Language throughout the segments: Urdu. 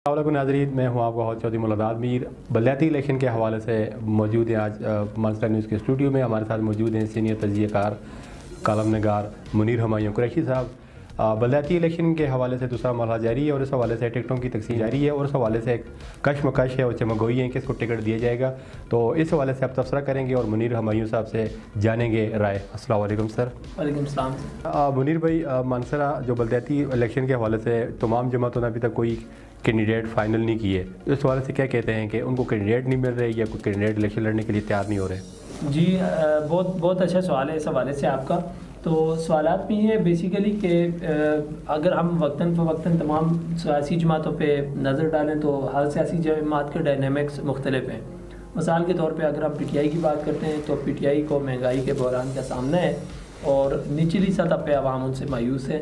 السلام ناظرین، میں ہوں آپ کا چودھری مولاد میر۔ بلدیاتی الیکشن کے حوالے سے موجود ہیں آج مانسٹر نیوز کے اسٹوڈیو میں۔ ہمارے ساتھ موجود ہیں سینئر تجزیہ کار کالم نگار منیر ہمایوں قریشی صاحب۔ بلدیاتی الیکشن کے حوالے سے دوسرا مرحلہ جاری ہے اور اس حوالے سے ٹکٹوں کی تقسیم جاری ہے اور اس حوالے سے ایک کشمکش ہے اور چمگوئی ہے کس کو ٹکٹ دیا جائے گا، تو اس حوالے سے آپ تبصرہ کریں گے اور منیر ہمایوں صاحب سے جانیں گے رائے۔ السلام علیکم سر۔ وعلیکم السلام۔ منیر بھائی، مانسرہ جو بلدیاتی الیکشن کے حوالے سے تمام جماعتوں نے ابھی تک کوئی کینڈیڈیٹ فائنل نہیں کیے، اس حوالے سے کیا کہتے ہیں کہ ان کو کینڈیڈیٹ نہیں مل رہے یا کوئی کینڈیڈیٹ الیکشن لڑنے کے لیے تیار نہیں ہو رہے؟ جی بہت اچھا سوال ہے اس حوالے سے آپ کا۔ تو سوالات میں یہ بیسیکلی کہ اگر ہم وقتاً فوقتاً تمام سیاسی جماعتوں پہ نظر ڈالیں تو ہر سیاسی جماعت کے ڈائنامکس مختلف ہیں۔ مثال کے طور پہ اگر ہم پی ٹی آئی کی بات کرتے ہیں تو پی ٹی آئی کو مہنگائی کے بحران کا سامنا ہے اور نچلی سطح پہ عوام ان سے مایوس ہے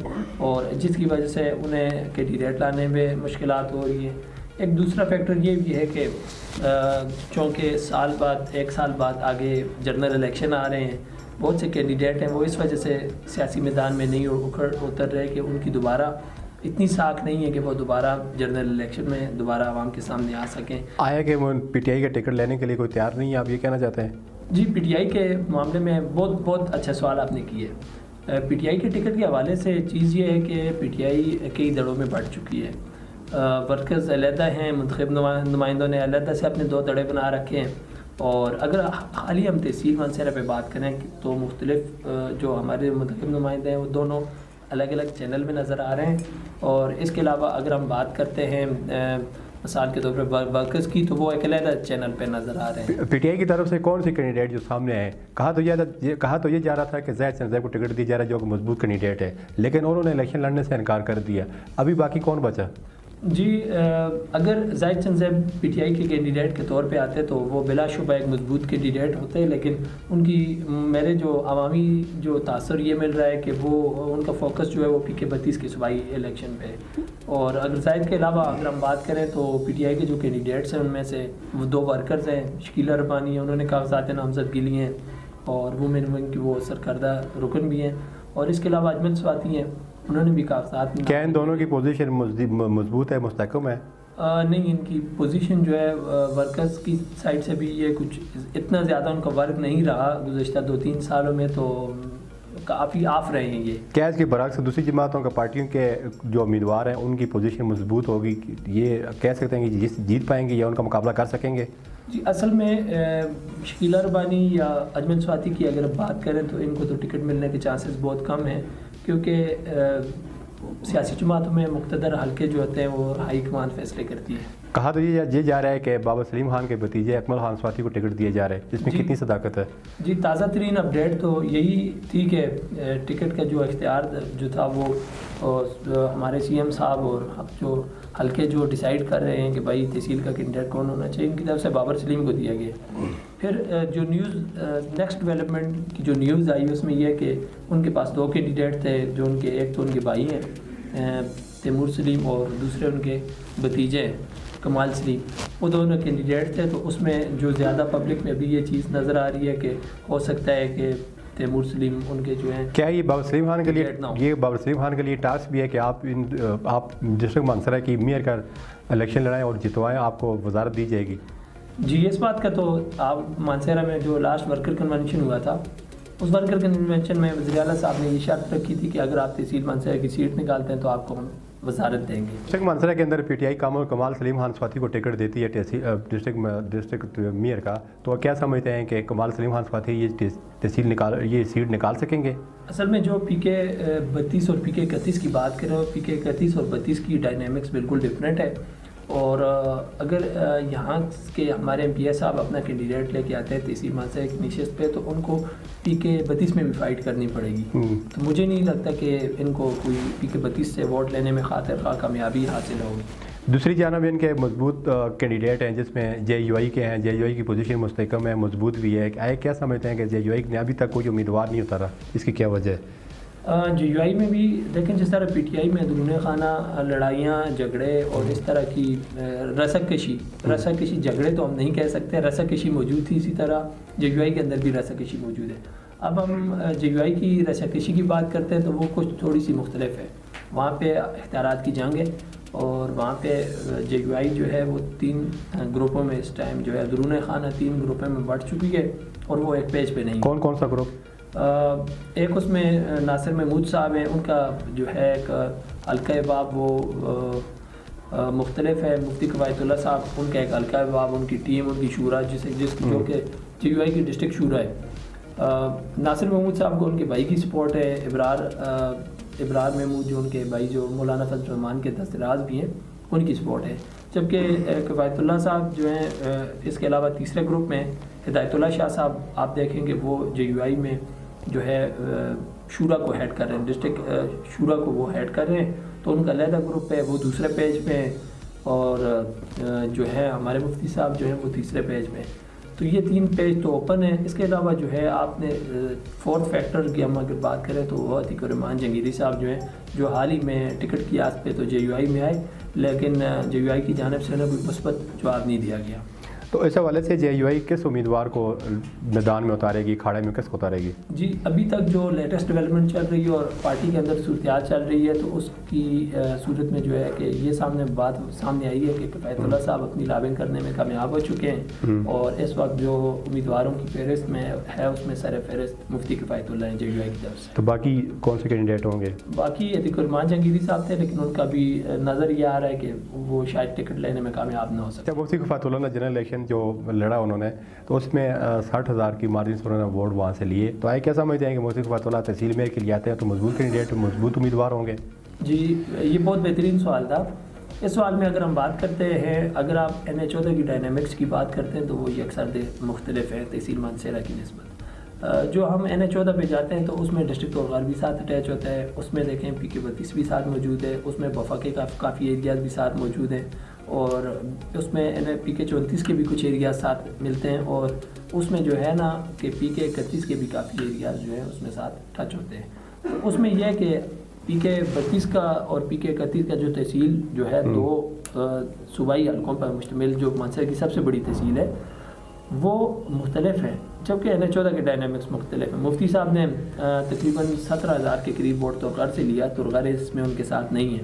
اور جس کی وجہ سے انہیں کینڈیڈیٹ لانے میں مشکلات ہو رہی ہے۔ ایک دوسرا فیکٹر یہ بھی ہے کہ چونکہ ایک سال بعد آگے جنرل الیکشن آ رہے ہیں، بہت سے کینڈیڈیٹ ہیں وہ اس وجہ سے سیاسی میدان میں نہیں اتر رہے کہ ان کی دوبارہ اتنی ساکھ نہیں ہے کہ وہ دوبارہ جنرل الیکشن میں دوبارہ عوام کے سامنے آ سکیں۔ آیا کہ وہ پی ٹی آئی کا ٹکٹ لینے کے لیے کوئی تیار نہیں ہے، آپ یہ کہنا چاہتے ہیں؟ جی، پی ٹی آئی کے معاملے میں بہت اچھا سوال آپ نے کیا ہے۔ پی ٹی آئی کے ٹکٹ کے حوالے سے چیز یہ ہے کہ پی ٹی آئی کئی دڑوں میں بڑھ چکی ہے۔ ورکرز علیحدہ ہیں، منتخب نمائندوں نے علیحدہ سے اپنے دو دڑے بنا رکھے ہیں، اور اگر حالی ہم تحصیل مانسہرہ پہ بات کریں تو مختلف جو ہمارے منتخب نمائندے ہیں وہ دونوں الگ الگ چینل میں نظر آ رہے ہیں، اور اس کے علاوہ اگر ہم بات کرتے ہیں مثال کے طور پہ ورکرز کی تو وہ ایک علیحدہ چینل پہ نظر آ رہے ہیں۔ پی ٹی آئی کی طرف سے کون سی کینڈیڈیٹ جو سامنے آئے؟ کہا تو یہ جا رہا تھا کہ زید چنزیب کو ٹکٹ دی جا رہا ہے جو کہ مضبوط کینڈیڈیٹ ہے، لیکن انہوں نے الیکشن لڑنے سے انکار کر دیا۔ ابھی باقی کون بچا؟ جی، اگر زاہد چنزیب پی ٹی آئی کے کینڈیڈیٹ کے طور پہ آتے تو وہ بلا شبہ ایک مضبوط کینڈیڈیٹ ہوتے، لیکن ان کی میرے جو عوامی جو تاثر یہ مل رہا ہے کہ وہ ان کا فوکس جو ہے وہ پی کے 32 کے صوبائی الیکشن پہ ہے۔ اور اگر زاہد کے علاوہ اگر ہم بات کریں تو پی ٹی آئی کے جو کینڈیڈیٹس ہیں ان میں سے وہ دو ورکرز ہیں، شکیلہ ربانی ہیں، انہوں نے کاغذات نامزدگی لی ہیں اور وومن ونگ کی وہ سرکردہ رکن بھی ہیں، اور اس کے علاوہ اجمل سواتی ہیں، انہوں نے بھی کاغذات۔ کیا ان دونوں کی پوزیشن مضبوط ہے، مستحکم ہے؟ نہیں، ان کی پوزیشن جو ہے ورکرز کی سائڈ سے بھی یہ کچھ اتنا زیادہ ان کا ورک نہیں رہا گزشتہ 2-3 سالوں میں، تو کافی آف رہے ہیں یہ۔ کیا اس کے برعکس دوسری جماعتوں کا پارٹیوں کے جو امیدوار ہیں ان کی پوزیشن مضبوط ہوگی؟ یہ کہہ سکتے ہیں کہ جیت پائیں گے یا ان کا مقابلہ کر سکیں گے؟ جی، اصل میں شکیلہ ربانی یا اجمل سواتی کی اگر بات کریں تو ان کو تو ٹکٹ ملنے کے چانسز بہت کم ہیں، کیونکہ سیاسی جماعتوں میں مقتدر حلقے جو ہوتے ہیں وہ ہائی کمان فیصلے کرتی ہے۔ کہا تو یہ جا رہا ہے کہ بابا سلیم خان کے بھتیجے اکمل خان سواتی کو ٹکٹ دیا جا رہا ہے، اس میں کتنی صداقت ہے؟ جی، تازہ ترین اپڈیٹ تو یہی تھی کہ ٹکٹ کا جو اختیار جو تھا وہ ہمارے سی ایم صاحب اور جو حلقے جو ڈیسائیڈ کر رہے ہیں کہ بھائی تحصیل کا کینڈیڈیٹ کون ہونا چاہیے، ان کی طرف سے بابر سلیم کو دیا گیا۔ پھر جو نیوز نیکسٹ ڈیولپمنٹ کی جو نیوز آئی اس میں یہ کہ ان کے پاس 2 کینڈیڈیٹ تھے، جو ان کے ایک تو ان کے بھائی ہیں تیمور سلیم اور دوسرے ان کے بھتیجے کمال سلیم، وہ دونوں کینڈیڈیٹ تھے۔ تو اس میں جو زیادہ پبلک میں ابھی یہ چیز نظر آ رہی ہے کہ ہو سکتا ہے کہ تیمور سلیم ان کے جو ہیں۔ کیا یہ بابا سلیم خان کے لیے ٹاسک بھی ہے کہ آپ ڈسٹرکٹ مانسرہ کی میئر کا الیکشن لڑائیں اور جتوائیں، آپ کو وزارت دی جائے گی؟ جی، اس بات کا تو آپ مانسہرہ میں جو لاسٹ ورکر کنونشن ہوا تھا اس ورکر کنونشن میں وزیر اعلیٰ صاحب نے یہ شرط رکھی تھی کہ اگر آپ تحصیل مانسہرہ کی سیٹ نکالتے ہیں تو آپ کو ہم وزارت دیں گے۔ ڈسٹرکٹ مانسرہ کے اندر پی ٹی آئی کمال سلیم خان سواتی کو ٹکٹ دیتی ہے ڈسٹرکٹ میئر کا، تو کیا سمجھتے ہیں کہ کمال سلیم خان سواتی یہ سیٹ نکال سکیں گے؟ اصل میں جو پی کے 32 اور پی کے 31 کی بات کریں، پی کے 31 اور 32 کی ڈائنامکس بالکل ڈفرینٹ ہے، اور اگر یہاں کے ہمارے ایم پی اے صاحب اپنا کینڈیڈیٹ لے کے آتے ہیں تحصیل مانسہرہ کی نشست پہ تو ان کو پی کے 32 میں بھی فائٹ کرنی پڑے گی۔ تو مجھے نہیں لگتا کہ ان کو کوئی پی کے 32 سے ووٹ لینے میں خاطر خواہ کامیابی حاصل ہوگی۔ دوسری جانب ان کے مضبوط کینڈیڈیٹ ہیں جس میں جے یو آئی کے ہیں، جے یو آئی کی پوزیشن مستحکم ہے، مضبوط بھی ہے۔ کیا سمجھتے ہیں کہ جے یو آئی نے ابھی تک کوئی امیدوار نہیں اتارا، اس کی کیا وجہ ہے؟ جے یو آئی میں بھی دیکھیں جس طرح پی ٹی آئی میں اندرون خانہ لڑائیاں جھگڑے اور اس طرح کی رسک کشی جھگڑے تو ہم نہیں کہہ سکتے، رسک کشی موجود تھی، اسی طرح جے یو آئی کے اندر بھی رسک کشی موجود ہے۔ اب ہم جے یو آئی کی رسک کشی کی بات کرتے ہیں تو وہ کچھ تھوڑی سی مختلف ہے، وہاں پہ اختیارات کی جنگ ہے اور وہاں پہ JUI جو ہے وہ 3 گروپوں میں اس ٹائم جو ہے درون خانہ 3 گروپوں میں بڑھ چکی ہے اور وہ ایک پیج پہ نہیں. کون کون سا گروپ؟ ایک اس میں ناصر محمود صاحب ہیں، ان کا جو ہے ایک حلقہ باب وہ مختلف ہے. مفتی کفایت اللہ صاحب ان کا ایک حلقہ باب، ان کی ٹیم، ان کی شورا جو کہ JUI کی ڈسٹرکٹ شورا ہے. ناصر محمود صاحب کو ان کے بھائی کی سپورٹ ہے، ابرار محمود جو ان کے بھائی جو مولانا فضل الرحمان کے دستراز بھی ہیں ان کی سپورٹ ہے. جبکہ کفایت اللہ صاحب جو ہیں اس کے علاوہ تیسرے گروپ میں ہدایت اللہ شاہ صاحب آپ دیکھیں گے وہ JUI میں جو ہے شورا کو ہیڈ کر رہے ہیں، ڈسٹرکٹ شورا کو وہ ہیڈ کر رہے ہیں. تو ان کا علیحدہ گروپ ہے، وہ دوسرے پیج پہ ہیں، اور جو ہے ہمارے مفتی صاحب جو ہیں وہ تیسرے پیج پہ ہیں. تو یہ 3 پیج تو اوپن ہیں. اس کے علاوہ جو ہے آپ نے 4تھ فیکٹر کی ہم اگر بات کریں تو وہ عتیق الرحمان جہانگیری صاحب جو ہیں جو حال ہی میں ٹکٹ کی آس پہ تو JUI میں آئے، لیکن JUI کی جانب سے انہیں کوئی مثبت جواب نہیں دیا گیا. تو اس حوالے سے JUI کس امیدوار کو میدان میں اتارے گی، کھاڑے میں کس کو اتارے گی؟ جی ابھی تک جو لیٹسٹ ڈیولپمنٹ چل رہی ہے اور پارٹی کے اندر صورتحال چل رہی ہے تو اس کی صورت میں جو ہے کہ یہ بات سامنے آئی ہے کہ کفایت اللہ صاحب اپنی لابنگ کرنے میں کامیاب ہو چکے ہیں، اور اس وقت جو امیدواروں کی فہرست میں ہے اس میں سر فہرست مفتی کفایت اللہ ہیں JUI کی طرف سے. تو باقی کون سے کینڈیڈیٹ ہوں گے؟ باقی عتیق الرحمان جہانگیری صاحب تھے، لیکن ان کا بھی نظر یہ آ رہا ہے کہ وہ شاید ٹکٹ لینے میں کامیاب نہ ہو سکے. مفتی کفایت اللہ نے جنرل الیکشن جو لڑا انہوں نے تو اس میں 60,000 کی مارجن سے انہوں نے ووٹ وہاں سے لیے. تو آئے کیا سمجھتے ہیں کہ مفتی کفایت اللہ تحصیل میں کے لیے آتے ہیں تو مضبوط کینڈیڈیٹ، مضبوط امیدوار ہوں گے؟ جی یہ بہت بہترین سوال تھا. اس سوال میں اگر ہم بات کرتے ہیں، اگر آپ NH14 کی ڈائنامکس کی بات کرتے ہیں تو وہ یکسر مختلف ہے تحصیل مانسہرہ کی نسبت. جو ہم NH14 پہ جاتے ہیں تو اس میں ڈسٹرکٹ اورغار بھی ساتھ اٹیچ ہوتا ہے، اس میں دیکھیں PK 32 بھی ساتھ موجود ہے، اس میں وفا کے کافی ایریاز بھی ساتھ موجود ہیں، اور اس میں PK 34 کے بھی کچھ ایریاز ساتھ ملتے ہیں، اور اس میں جو ہے نا کہ PK 31 کے بھی کافی ایریاز جو ہیں اس میں ساتھ ٹچ ہوتے ہیں. اس میں یہ ہے کہ PK 32 کا اور PK 31 کا جو تحصیل جو ہے 2 صوبائی حلقوں پر مشتمل جو مانسہرہ کی سب سے بڑی تحصیل ہے وہ مختلف ہے، جبکہ NH14 کے ڈائنامکس مختلف ہیں. مفتی صاحب نے تقریباً 17,000 کے قریب ووٹ تو غر سے لیا، تو غر اس میں ان کے ساتھ نہیں ہے.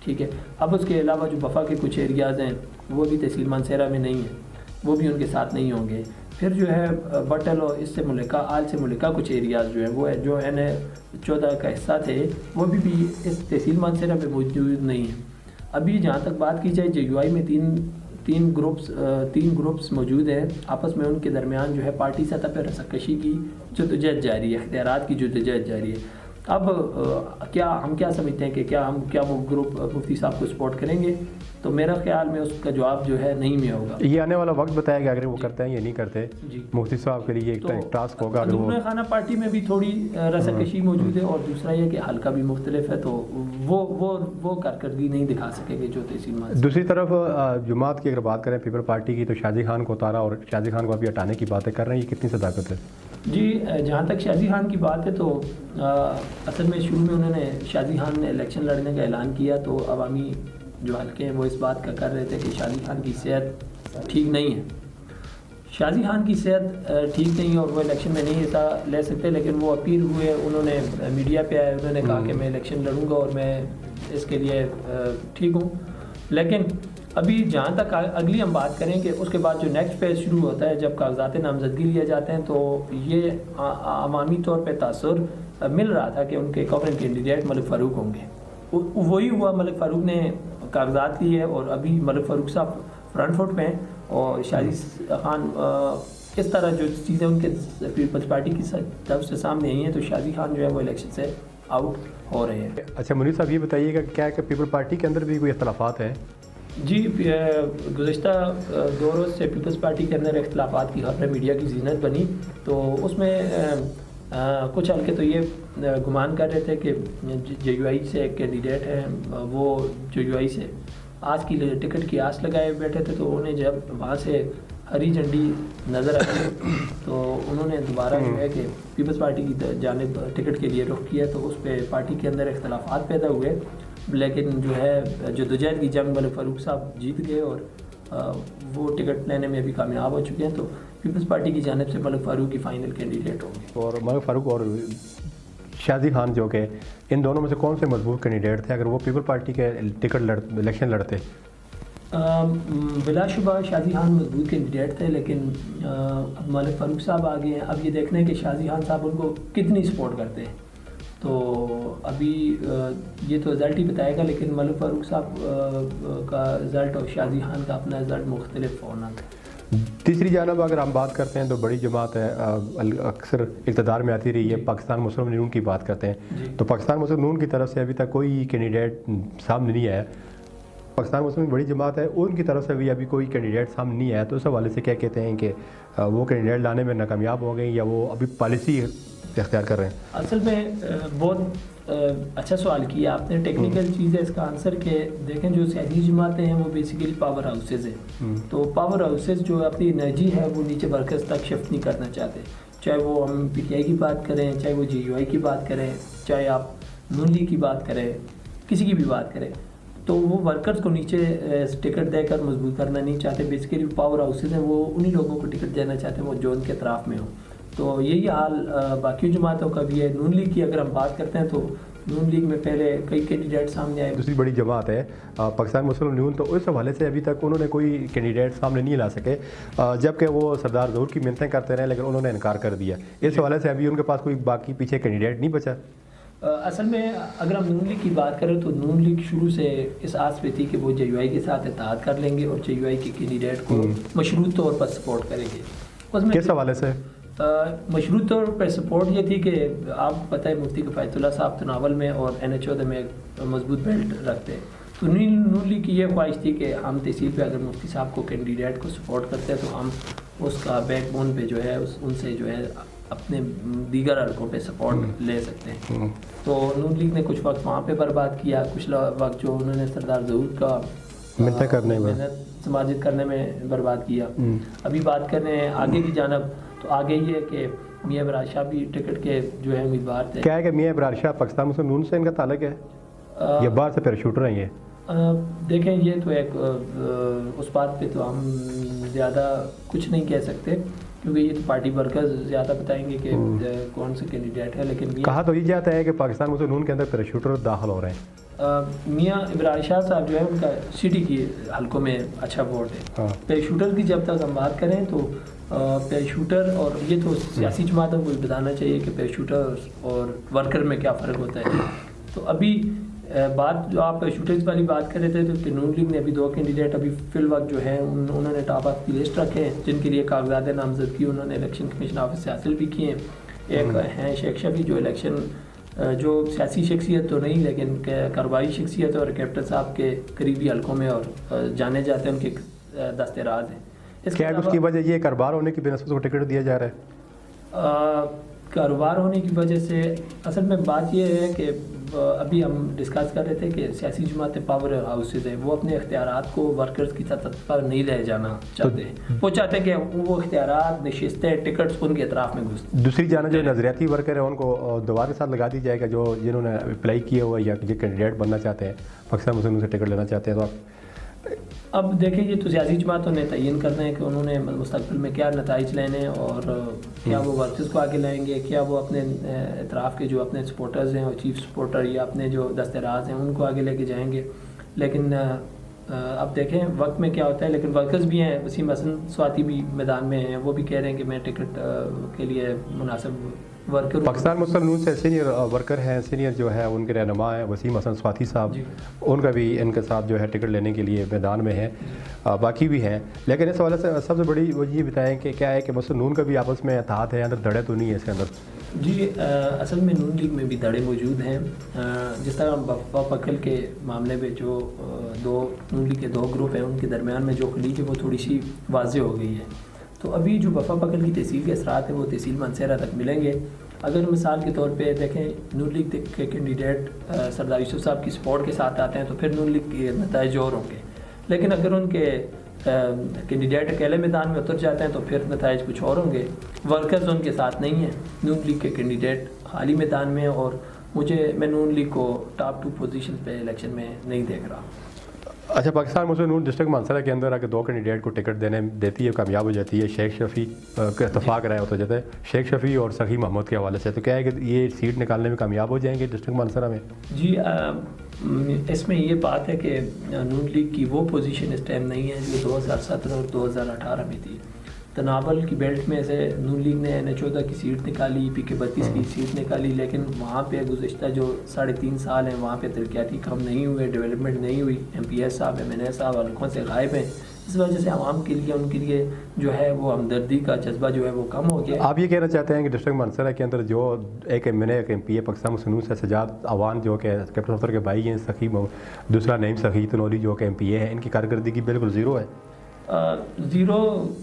ٹھیک ہے، اب اس کے علاوہ جو وفا کے کچھ ایریاز ہیں وہ بھی تحصیل مانسہرہ میں نہیں ہیں، وہ بھی ان کے ساتھ نہیں ہوں گے. پھر جو ہے بٹل اور اس سے ملکہ آل سے ملکہ کچھ ایریاز جو ہیں وہ جو NH14 کا حصہ تھے وہ بھی اس تحصیل مانسہرہ میں موجود نہیں ہیں. ابھی جہاں تک بات کی جائے JUI میں تین گروپس موجود ہیں، آپس میں ان کے درمیان جو ہے پارٹی سطح پہ رسک کشی کی جدوجہد جاری ہے، اختیارات کی جدوجہد جاری ہے. اب ہم کیا سمجھتے ہیں کہ کیا وہ گروپ مفتی صاحب کو سپورٹ کریں گے؟ تو میرا خیال میں اس کا جواب جو ہے نہیں میں ہوگا. یہ آنے والا وقت بتائے گا اگر وہ کرتے ہیں یا نہیں کرتے. مفتی صاحب کے لیے ایک ٹاسک ہوگا. درون خانہ پارٹی میں بھی تھوڑی رسک کشی موجود ہے، اور دوسرا یہ کہ حلقہ بھی مختلف ہے، تو وہ کارکردگی نہیں دکھا سکے گے جو تحصیل مانسہرہ. دوسری طرف جماعت کی اگر بات کریں پیپل پارٹی کی، تو شازی خان کو اتارا اور شازی خان کو ابھی ہٹانے کی باتیں کر رہے ہیں، یہ کتنی صداقت ہے؟ جی جہاں تک شازی خان کی بات ہے تو اصل میں شروع میں انہوں نے شازی خان نے الیکشن لڑنے کا اعلان کیا تو عوامی جو حلقے ہیں وہ اس بات کا کر رہے تھے کہ شازی خان کی صحت ٹھیک نہیں ہے. شازی خان کی صحت ٹھیک نہیں اور وہ الیکشن میں نہیں حصہ لے سکتے، لیکن وہ اپیل ہوئے، انہوں نے میڈیا پہ آئے، انہوں نے کہا کہ میں الیکشن لڑوں گا اور میں اس کے لیے ٹھیک ہوں. لیکن ابھی جہاں تک اگلی ہم بات کریں کہ اس کے بعد جو نیکسٹ فیز شروع ہوتا ہے جب کاغذات نامزدگی لیے جاتے ہیں، تو یہ عوامی طور پہ تاثر مل رہا تھا کہ ان کے گورنر کینڈیڈیٹ ملک فاروق ہوں گے. وہی ہوا، ملک فاروق نے کاغذات لیے اور ابھی ملک فاروق صاحب فرنٹ فٹ پہ ہیں، اور شازی خان اس طرح جو چیزیں ان کے پیپلز پارٹی کی طرف سے سامنے آئی ہیں تو شازی خان جو ہے وہ الیکشن سے آؤٹ ہو رہے ہیں. اچھا منیر صاحب یہ بتائیے گا کیا کہ پیپل پارٹی کے اندر بھی کوئی اختلافات ہیں؟ جی گزشتہ 2 روز سے پیپلز پارٹی کے اندر اختلافات کی خبریں میڈیا کی زینت بنی، تو اس میں کچھ حلقے تو یہ گمان کر رہے تھے کہ JUI سے ایک کینڈیڈیٹ ہیں وہ JUI سے آج کی ٹکٹ کی آس لگائے بیٹھے تھے، تو انہیں جب وہاں سے ہری جھنڈی نظر آئی تو انہوں نے دوبارہ جو ہے کہ پیپلز پارٹی کی جانب ٹکٹ کے لیے رخ کیا، تو اس پہ پارٹی کے اندر اختلافات پیدا ہوئے. لیکن جو ہے جدوجہد کی جنگ ملک فاروق صاحب جیت گئے اور وہ ٹکٹ لینے میں بھی کامیاب ہو چکے ہیں، تو پیپلز پارٹی کی جانب سے ملک فاروق کی فائنل کینڈیڈیٹ ہوں گے. اور ملک فاروق اور شازی خان جو کہ ان دونوں میں سے کون سے مضبوط کینڈیڈیٹ تھے اگر وہ پیپل پارٹی کے ٹکٹ الیکشن لڑتے؟ بلا شبہ شازی خان مضبوط کینڈیڈیٹ تھے، لیکن اب ملک فاروق صاحب آ گئے ہیں. اب یہ دیکھنا ہے کہ شازی خان صاحب ان کو کتنی سپورٹ کرتے ہیں. تو ابھی یہ تو رزلٹ ہی بتائے گا، لیکن ملک فاروق صاحب کا رزلٹ اور شازی خان کا اپنا رزلٹ مختلف ہونا تھا. تیسری جانب اگر ہم بات کرتے ہیں تو بڑی جماعت ہے، اکثر اقتدار میں آتی رہی ہے، پاکستان مسلم نون کی بات کرتے ہیں. تو پاکستان مسلم نون کی طرف سے ابھی تک کوئی کینڈیڈیٹ سامنے نہیں آیا. پاکستان مسلم بڑی جماعت ہے، ان کی طرف سے بھی ابھی کوئی کینڈیڈیٹ سامنے نہیں آیا. تو اس حوالے سے کیا کہتے ہیں کہ وہ کینڈیڈیٹ لانے میں ناکامیاب ہو گئے یا وہ ابھی پالیسی اختیار کر رہے ہیں؟ اصل میں بہت اچھا سوال کیا آپ نے. ٹیکنیکل چیز ہے اس کا آنسر کہ دیکھیں جو سیاسی جماعتیں ہیں وہ بیسیکلی پاور ہاؤسز ہیں. تو پاور ہاؤسز جو اپنی انرجی ہے وہ نیچے ورکرز تک شفٹ نہیں کرنا چاہتے. چاہے وہ ہم پی ٹی آئی کی بات کریں، چاہے وہ جے یو آئی کی بات کریں، چاہے آپ نون لیگ کی بات کریں، کسی کی بھی بات کریں، تو وہ ورکرز کو نیچے ٹکٹ دے کر مضبوط کرنا نہیں چاہتے. بیسیکلی پاور ہاؤسز ہیں وہ انہی لوگوں کو ٹکٹ دینا چاہتے ہیں وہ جو ان کے اطراف میں ہوں. تو یہی حال باقی جماعتوں کا بھی ہے. نون لیگ کی اگر ہم بات کرتے ہیں تو نون لیگ میں پہلے کئی کینڈیڈیٹ سامنے آئے. دوسری بڑی جماعت ہے پاکستان مسلم نون، تو اس حوالے سے ابھی تک انہوں نے کوئی کینڈیڈیٹ سامنے نہیں لا سکے، جبکہ وہ سردار ظہور کی منتیں کرتے رہے لیکن انہوں نے انکار کر دیا. اس حوالے سے ابھی ان کے پاس کوئی باقی پیچھے کینڈیڈیٹ نہیں بچا. اصل میں اگر ہم نون لیگ کی بات کریں تو نون لیگ شروع سے اس آس پہ تھی کہ وہ جے یو آئی کے ساتھ اتحاد کر لیں گے اور جے یو آئی کے کینڈیڈیٹ کو مشروط طور پر سپورٹ کریں گے. اس میں کس حوالے سے مشروط طور پر سپورٹ یہ تھی کہ آپ پتہ ہے مفتی کفایت اللہ صاحب تناول میں اور این ایچ او میں ایک مضبوط بیلٹ رکھتے ہیں. تو نون لیگ کی یہ خواہش تھی کہ ہم تحصیل پہ اگر مفتی صاحب کو کینڈیڈیٹ کو سپورٹ کرتے ہیں تو ہم اس کا بیک بون پہ جو ہے ان سے جو ہے اپنے دیگر حلقوں پہ سپورٹ لے سکتے ہیں. تو نون لیگ نے کچھ وقت وہاں پہ برباد کیا، کچھ وقت جو انہوں نے سردار ظہور کا محنت سماجت کرنے میں برباد کیا. ابھی بات کریں آگے کی جانب تو آگے یہ ہے کہ میاں ابرار شاہ بھی ٹکٹ کے جو ہے امیدوار تھے. کیا ہے کہ میاں ابرار شاہ پاکستان مسلم نون سے ان کا تعلق ہے یا باہر سے پیراشوٹر ہیں یہ؟ دیکھیں یہ تو ایک اس بات پہ تو ہم زیادہ کچھ نہیں کہہ سکتے کیونکہ یہ تو پارٹی ورکرز زیادہ بتائیں گے کہ کون سے کینڈیڈیٹ ہے. لیکن کہا تو یہ جاتا ہے کہ پاکستان مسلم نون کے اندر پیراشوٹر داخل ہو رہے ہیں. میاں ابرار شاہ صاحب جو ہے ان کا سٹی کی حلقوں میں اچھا ووٹ ہے. پیراشوٹر کی جب تک ہم بات کریں تو پیراشوٹر اور یہ تو سیاسی جماعتوں کو بھی بتانا چاہیے کہ پیراشوٹر اور ورکر میں کیا فرق ہوتا ہے. تو ابھی بات جو آپ پیراشوٹرز والی بات کر رہے تھے تو نون لیگ نے ابھی 2 کینڈیڈیٹ ابھی فی الوقت جو ہیں انہوں نے ٹاپ آف کی لسٹ رکھے ہیں جن کے لیے کاغذات نامزدگی انہوں نے الیکشن کمیشن آفس سے حاصل بھی کیے ہیں. ایک ہیں شیخ شفیع جو الیکشن جو سیاسی شخصیت تو نہیں لیکن کاروباری شخصیت اور کیپٹن صاحب کے قریبی حلقوں میں اور جانے جاتے ہیں ان کے دست راز ہیں. کیا اس کی وجہ یہ کاروبار ہونے کی بنسبت کو ٹکٹ دیا جا رہا ہے؟ کاروبار ہونے کی وجہ سے اصل میں بات یہ ہے کہ ابھی ہم ڈسکس کر رہے تھے کہ سیاسی جماعتیں پاور ہاؤسز ہیں وہ اپنے اختیارات کو ورکرز کی سطح پر نہیں رہ جانا چاہتے ہیں. وہ چاہتے ہیں کہ وہ اختیارات نشستیں ٹکٹس ان کے اطراف میں گھس. دوسری جانب جو نظریاتی ورکر ہیں ان کو دوبارہ کے ساتھ لگا دی جائے گا جو جنہوں نے اپلائی کیا ہوا یا جو کینڈیڈیٹ بننا چاہتے ہیں پاکستان مسلم سے ٹکٹ لینا چاہتے ہیں. تو اب دیکھیں یہ تو سیاسی جماعتوں نے تعین کرنا ہے کہ انہوں نے مستقبل میں کیا نتائج لینے اور کیا وہ ورکرز کو آگے لائیں گے، کیا وہ اپنے اطراف کے جو اپنے سپورٹرز ہیں اور چیف سپورٹر یا اپنے جو دست راز ہیں ان کو آگے لے کے جائیں گے. لیکن اب دیکھیں وقت میں کیا ہوتا ہے. لیکن ورکرز بھی ہیں، وسیم حسن سواتی بھی میدان میں ہیں، وہ بھی کہہ رہے ہیں کہ میں ٹکٹ کے لیے مناسب ورکر. پاکستان مسلم نون سے سینئر ورکر ہیں، سینئر جو ہے ان کے رہنما ہیں وسیم حسن سواتی صاحب، ان کا بھی ان کے ساتھ جو ہے ٹکٹ لینے کے لیے میدان میں ہے. باقی بھی ہیں. لیکن اس حوالے سے سب سے بڑی وہ یہ بتائیں کہ کیا ہے کہ مسلم نون کا بھی آپس میں اتحاد ہے، اندر دھڑے تو نہیں ہے اس کے اندر؟ جی اصل میں نون لیگ میں بھی دھڑے موجود ہیں. جس طرح وفا پکل کے معاملے میں جو نون لیگ کے 2 گروپ ہیں ان کے درمیان میں جو خلیج ہے وہ تھوڑی سی واضح ہو گئی ہے. تو ابھی جو وفا پکل کی تحصیل کے اثرات ہیں وہ تحصیل منصیرہ تک ملیں گے. اگر مثال کے طور پہ دیکھیں نون لیگ کے کینڈیڈیٹ سردار یوسف صاحب کی سپورٹ کے ساتھ آتے ہیں تو پھر نون لیگ کے نتائج اور ہوں گے. لیکن اگر ان کے کینڈیڈیٹ اکیلے میدان میں اتر جاتے ہیں تو پھر نتائج کچھ اور ہوں گے. ورکرز ان کے ساتھ نہیں ہیں. نون لیگ کے کینڈیڈیٹ حالی میدان میں اور میں نون لیگ کو ٹاپ 2 پوزیشن پہ الیکشن میں نہیں دیکھ رہا. اچھا، پاکستان مسلم نون ڈسٹرکٹ مانسرہ کے اندر اگر 2 کینڈیڈیٹ کو ٹکٹ دیتی ہے، کامیاب ہو جاتی ہے، شیخ شفیع کا اتفاق رائے ہوتا جاتا ہے شیخ شفیع اور سخی محمود کے حوالے سے، تو کیا ہے کہ یہ سیٹ نکالنے میں کامیاب ہو جائیں گے ڈسٹرکٹ مانسرہ میں؟ جی اس میں یہ بات ہے کہ نون لیگ کی وہ پوزیشن اس ٹائم نہیں ہے جو 2017 اور 2018 میں تھی. تناول کی بیلٹ میں سے نون لیگ نے NH14 کی سیٹ نکالی، PK32 کی سیٹ نکالی، لیکن وہاں پہ گزشتہ جو 3.5 سال ہیں وہاں پہ ترقیاتی کام نہیں ہوئے، ڈیولپمنٹ نہیں ہوئی. MPS صاحب MNA صاحب حلقوں سے غائب ہیں. اس وجہ سے عوام کے لیے ان کے لیے جو ہے وہ ہمدردی کا جذبہ جو ہے وہ کم ہو گیا. آپ یہ کہنا چاہتے ہیں کہ ڈسٹرکٹ مانسرہ کے اندر جو ایک MNA ایک MPA پاکستان مسلم نون سے سجاد عوان جو کہ کیپٹن افسر کے بھائی ہیں، سخی دوسرا نعیم سخی تنولی جو کہ MPA ہے، ان کی کارکردگی بالکل زیرو ہے؟ زیرو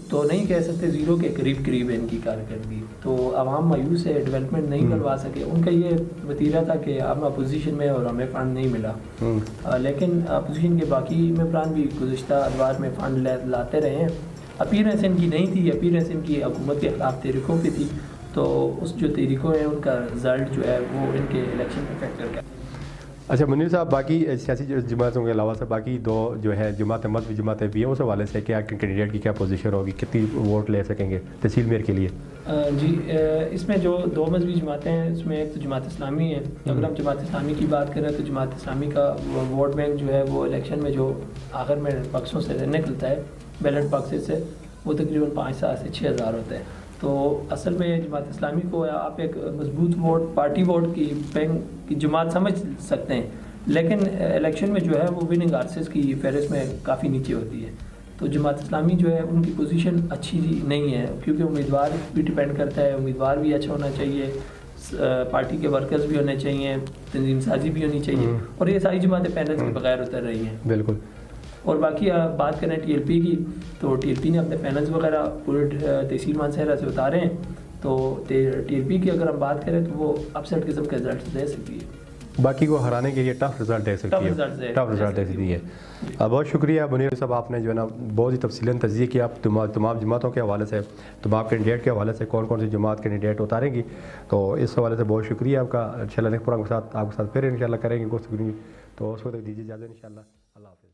تو نہیں کہہ سکتے، زیرو کے قریب ہے ان کی کارکردگی. تو عوام مایوس ہے، ڈیولپمنٹ نہیں کروا سکے. ان کا یہ وتیرہ تھا کہ ہم اپوزیشن میں اور ہمیں فنڈ نہیں ملا، لیکن اپوزیشن کے باقی ممبران بھی گزشتہ ادوار میں فنڈ لاتے رہے ہیں. اپیرنس ان کی نہیں تھی، اپیرنس ان کی حکومت کے خلاف تحریکوں پہ تھی. تو اس جو تحریکوں ہیں ان کا رزلٹ جو ہے وہ ان کے الیکشن پہ فیکٹر کا. اچھا منیر صاحب، باقی سیاسی جماعتوں کے علاوہ سے باقی 2 جو ہے جماعت مذہبی جماعتیں بھی ہیں، اس حوالے سے کیا کینڈیڈیٹ کی کیا پوزیشن ہوگی، کتنی ووٹ لے سکیں گے تحصیل میر کے لیے؟ جی اس میں جو 2 مذہبی جماعتیں ہیں اس میں ایک تو جماعت اسلامی ہے. اگر ہم جماعت اسلامی کی بات کریں تو جماعت اسلامی کا ووٹ بینک جو ہے وہ الیکشن میں جو آخر میں بکسوں سے نکلتا ہے، بیلٹ باکسز سے، وہ تقریباً 5,000 سے 6,000 ہوتا ہے. تو اصل میں جماعت اسلامی کو آپ ایک مضبوط ووٹ، پارٹی ووٹ کی بینک کی جماعت سمجھ سکتے ہیں، لیکن الیکشن میں جو ہے وہ وننگ آرسز کی فہرست میں کافی نیچے ہوتی ہے. تو جماعت اسلامی جو ہے ان کی پوزیشن اچھی نہیں ہے، کیونکہ امیدوار بھی ڈیپینڈ کرتا ہے. امیدوار بھی اچھا ہونا چاہیے، پارٹی کے ورکرز بھی ہونے چاہیے، تنظیم سازی بھی ہونی چاہیے، اور یہ ساری جماعتیں پینلز کے بغیر اتر رہی ہیں. بالکل. اور باقی بات کریں TLP کی، تو TLP نے اپنے پینلز وغیرہ پورے تحصیل مانسہرہ سے اتارے ہیں. تو TLP کی اگر ہم بات کریں تو وہ اپسیٹ قسم کے رزلٹ دے سکتی ہے، باقی کو ہرانے کے لیے ٹف رزلٹ دے سکتی ہے، ٹف رزلٹ دے سکتی ہے. بہت شکریہ منیر صاحب، آپ نے جو ہے نا بہت ہی تفصیلاً تجزیہ کیا تمام جماعتوں کے حوالے سے، تمام کینڈیڈیٹ کے حوالے سے، کون کون سی جماعت کینڈیڈیٹ اتاریں گی. تو اس حوالے سے بہت شکریہ آپ کا. انشاءاللہ نیکسٹ پروگرام کے ساتھ آپ کے ساتھ پھر انشاءاللہ کریں گے گفتگو. تو اس وقت دیجیے اجازت انشاءاللہ. اللہ حافظ.